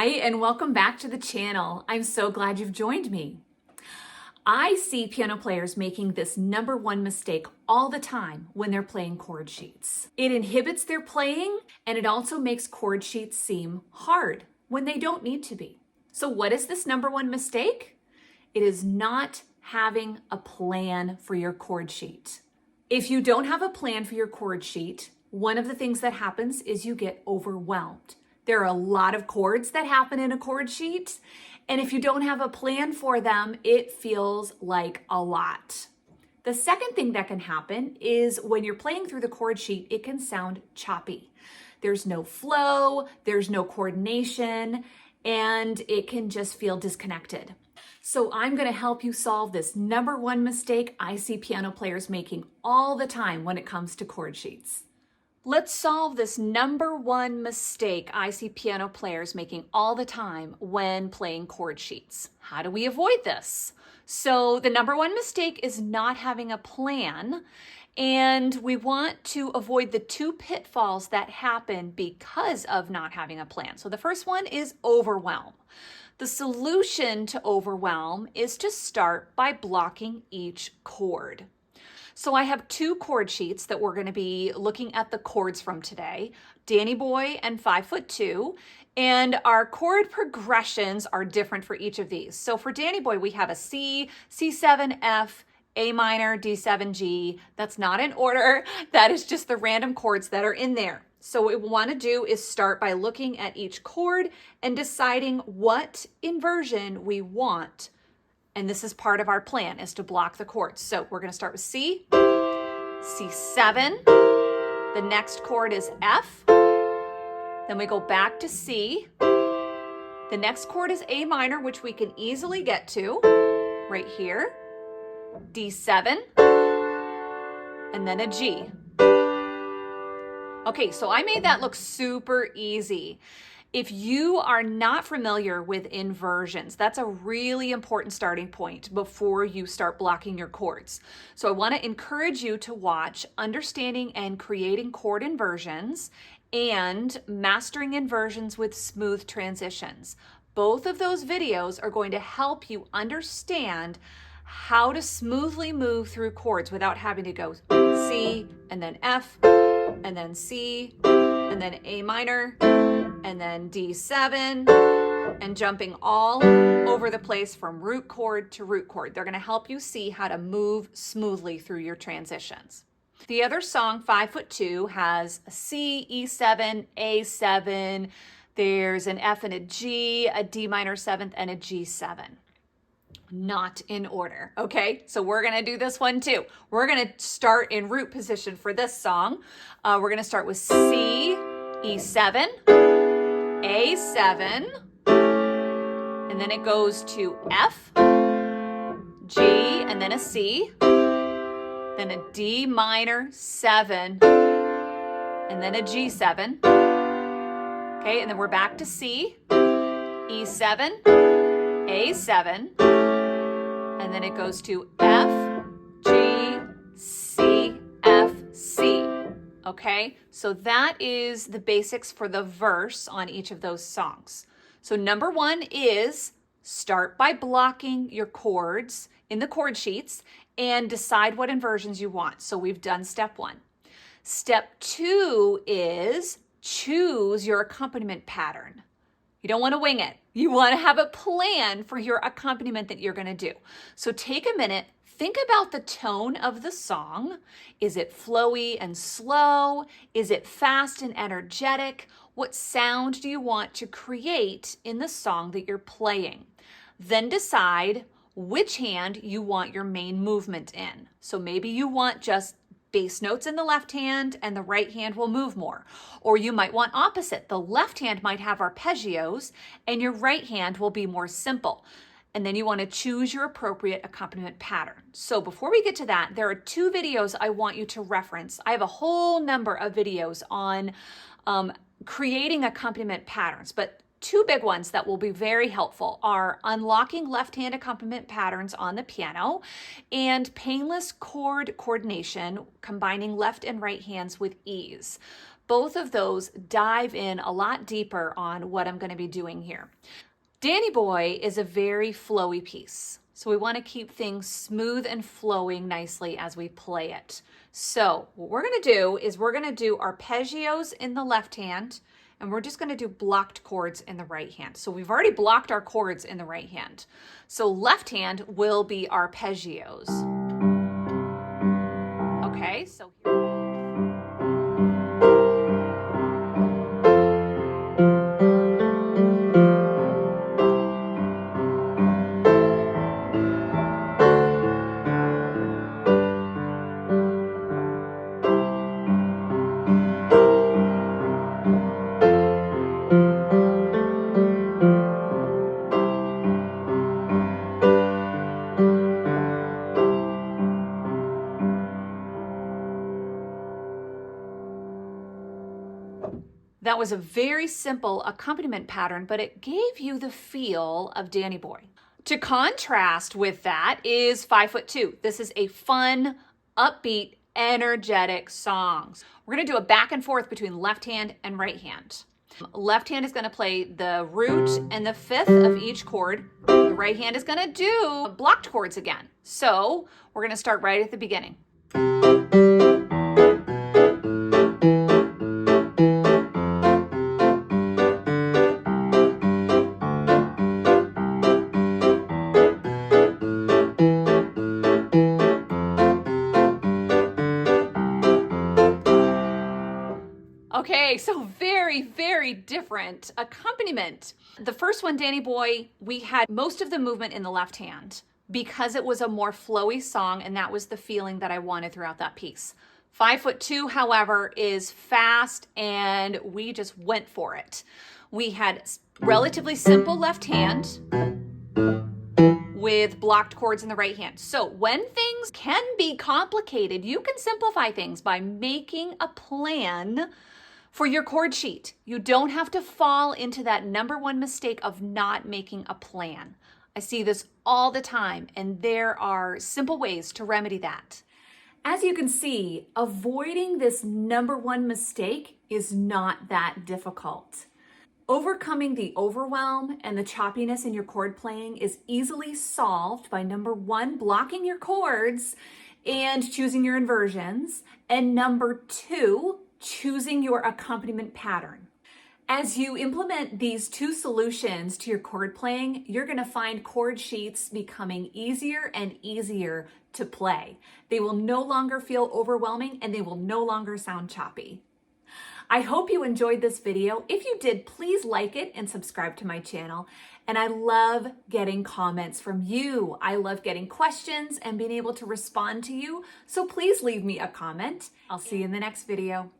Hi, and welcome back to the channel. I'm so glad you've joined me. I see piano players making this number one mistake all the time when they're playing chord sheets. It inhibits their playing, and it also makes chord sheets seem hard when they don't need to be. So what is this number one mistake? It is not having a plan for your chord sheet. If you don't have a plan for your chord sheet, one of the things that happens is you get overwhelmed. There are a lot of chords that happen in a chord sheet, and if you don't have a plan for them, it feels like a lot. The second thing that can happen is when you're playing through the chord sheet, it can sound choppy. There's no flow, there's no coordination, and it can just feel disconnected. So I'm going to help you solve this number one mistake I see piano players making all the time when it comes to chord sheets. Let's solve this number one mistake I see piano players making all the time when playing chord sheets. How do we avoid this? So the number one mistake is not having a plan, and we want to avoid the two pitfalls that happen because of not having a plan. So the first one is overwhelm. The solution to overwhelm is to start by blocking each chord. So I have two chord sheets that we're going to be looking at the chords from today, Danny Boy and 5'2", and our chord progressions are different for each of these. So for Danny Boy, we have a C, C7, F, A minor, D7, G. That's not in order. That is just the random chords that are in there. So what we want to do is start by looking at each chord and deciding what inversion we want. And this is part of our plan, is to block the chords. So we're going to start with C, C7. The next chord is F. Then we go back to C. The next chord is A minor, which we can easily get to right here. D7. And then a G. Okay, so I made that look super easy. If you are not familiar with inversions, that's a really important starting point before you start blocking your chords. So I want to encourage you to watch Understanding and Creating Chord Inversions and Mastering Inversions with Smooth Transitions. Both of those videos are going to help you understand how to smoothly move through chords without having to go C and then F and then C and then A minor and then D7 and jumping all over the place from root chord to root chord. They're going to help you see how to move smoothly through your transitions. The other song, 5'2", has a C, E7, A7. There's an F and a G, a D minor 7th, and a G7. Not in order, okay? So we're gonna do this one too. We're gonna start in root position for this song. We're gonna start with C, E7, A7, and then it goes to F, G, and then a C, then a D minor 7, and then a G7. Okay, and then we're back to C, E7, A7, and then it goes to F, G, C, F, C. Okay, so that is the basics for the verse on each of those songs. So number one is start by blocking your chords in the chord sheets and decide what inversions you want. So we've done step one. Step two is choose your accompaniment pattern. You don't want to wing it. You want to have a plan for your accompaniment that you're going to do. So take a minute, think about the tone of the song. Is it flowy and slow? Is it fast and energetic? What sound do you want to create in the song that you're playing? Then decide which hand you want your main movement in. So maybe you want just bass notes in the left hand and the right hand will move more. Or you might want opposite. The left hand might have arpeggios and your right hand will be more simple. And then you want to choose your appropriate accompaniment pattern. So before we get to that, there are two videos I want you to reference. I have a whole number of videos on creating accompaniment patterns, but two big ones that will be very helpful are unlocking left-hand accompaniment patterns on the piano and painless chord coordination, combining left and right hands with ease. Both of those dive in a lot deeper on what I'm going to be doing here. Danny Boy is a very flowy piece, so we want to keep things smooth and flowing nicely as we play it. So what we're going to do is we're going to do arpeggios in the left hand, and we're just going to do blocked chords in the right hand. So we've already blocked our chords in the right hand. So left hand will be arpeggios. Okay, so here. That was a very simple accompaniment pattern, but it gave you the feel of Danny Boy. To contrast with that is 5'2". This is a fun, upbeat, energetic song. We're gonna do a back and forth between left hand and right hand. Left hand is gonna play the root and the fifth of each chord. The right hand is gonna do blocked chords again. So we're gonna start right at the beginning. Okay, so very, very different accompaniment. The first one, Danny Boy, we had most of the movement in the left hand because it was a more flowy song, and that was the feeling that I wanted throughout that piece. 5'2", however, is fast, and we just went for it. We had relatively simple left hand with blocked chords in the right hand. So when things can be complicated, you can simplify things by making a plan for your chord sheet. You don't have to fall into that number one mistake of not making a plan. I see this all the time, and there are simple ways to remedy that. As you can see, avoiding this number one mistake is not that difficult. Overcoming the overwhelm and the choppiness in your chord playing is easily solved by number one, blocking your chords and choosing your inversions, and number two, choosing your accompaniment pattern. As you implement these two solutions to your chord playing, you're going to find chord sheets becoming easier and easier to play. They will no longer feel overwhelming, and they will no longer sound choppy. I hope you enjoyed this video. If you did, please like it and subscribe to my channel. And I love getting comments from you. I love getting questions and being able to respond to you. So please leave me a comment. I'll see you in the next video.